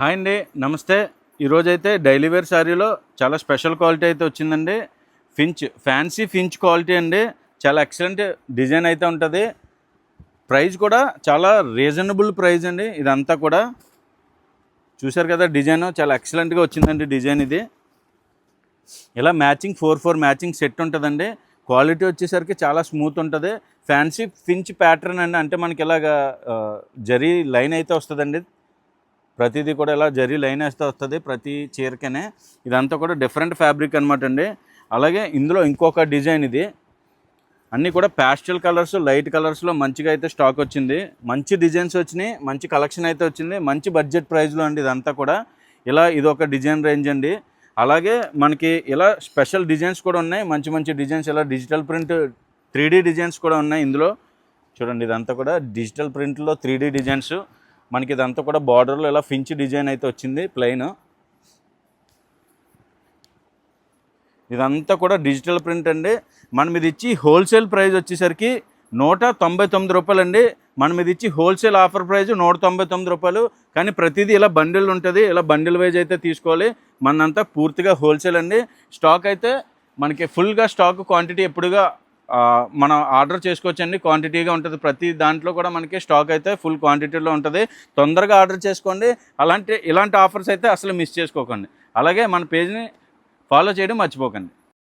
Hi అండి, నమస్తే. ఈరోజైతే డైలీ వేర్ శారీలో చాలా స్పెషల్ క్వాలిటీ అయితే వచ్చిందండి. ఫ్యాన్సీ ఫించ్ క్వాలిటీ అండి. చాలా ఎక్సలెంట్ డిజైన్ అయితే ఉంటుంది. ప్రైస్ కూడా చాలా రీజనబుల్ ప్రైస్ అండి. ఇదంతా కూడా చూశారు కదా, డిజైన్ చాలా ఎక్సలెంట్గా వచ్చిందండి. డిజైన్ ఇది ఇలా మ్యాచింగ్ 4 మ్యాచింగ్ సెట్ ఉంటుందండి. క్వాలిటీ వచ్చేసరికి చాలా స్మూత్ ఉంటుంది. ఫ్యాన్సీ ఫించ్ ప్యాటర్న్ అండి. అంటే మనకి ఇలాగా జరీ లైన్ అయితే వస్తుందండి. ప్రతిదీ కూడా ఇలా జరీ లైన్ వేస్తే వస్తుంది ప్రతి చీరకనే. ఇదంతా కూడా డిఫరెంట్ ఫ్యాబ్రిక్ అనమాట అండి. అలాగే ఇందులో ఇంకొక డిజైన్, ఇది అన్నీ కూడా ప్యాస్టల్ కలర్స్, లైట్ కలర్స్లో మంచిగా అయితే స్టాక్ వచ్చింది. మంచి డిజైన్స్ వచ్చినాయి, మంచి కలెక్షన్ అయితే వచ్చింది. మంచి బడ్జెట్ ప్రైస్లో అండి ఇదంతా కూడా. ఇలా ఇదొక డిజైన్ రేంజ్ అండి. అలాగే మనకి ఇలా స్పెషల్ డిజైన్స్ కూడా ఉన్నాయి. మంచి మంచి డిజైన్స్, ఇలా డిజిటల్ ప్రింట్ 3D డిజైన్స్ కూడా ఉన్నాయి ఇందులో. చూడండి, ఇదంతా కూడా డిజిటల్ ప్రింట్లో 3D డిజైన్స్. మనకి ఇదంతా కూడా బార్డర్లో ఇలా ఫించ్ డిజైన్ అయితే వచ్చింది ప్లెయిన్. ఇదంతా కూడా డిజిటల్ ప్రింట్ అండి. మనం ఇది ఇచ్చి హోల్సేల్ ప్రైస్ వచ్చేసరికి 199 రూపాయలు అండి. మనం ఇది ఇచ్చి హోల్సేల్ ఆఫర్ ప్రైస్ 199 రూపాయలు. కానీ ప్రతిదీ ఇలా బండిల్ ఉంటుంది. ఇలా బండిల్ వైజ్ అయితే తీసుకోవాలి. మనంతా పూర్తిగా హోల్సేల్ అండి. స్టాక్ అయితే మనకి ఫుల్గా స్టాక్ క్వాంటిటీ ఎప్పుడుగా మనం ఆర్డర్ చేసుకోవచ్చండి. క్వాంటిటీగా ఉంటుంది. ప్రతి దాంట్లో కూడా మనకి స్టాక్ అయితే ఫుల్ క్వాంటిటీలో ఉంటుంది. తొందరగా ఆర్డర్ చేసుకోండి. ఇలాంటి ఆఫర్స్ అయితే అసలు మిస్ చేసుకోకండి. అలాగే మన పేజ్ని ఫాలో చేయడం మర్చిపోకండి.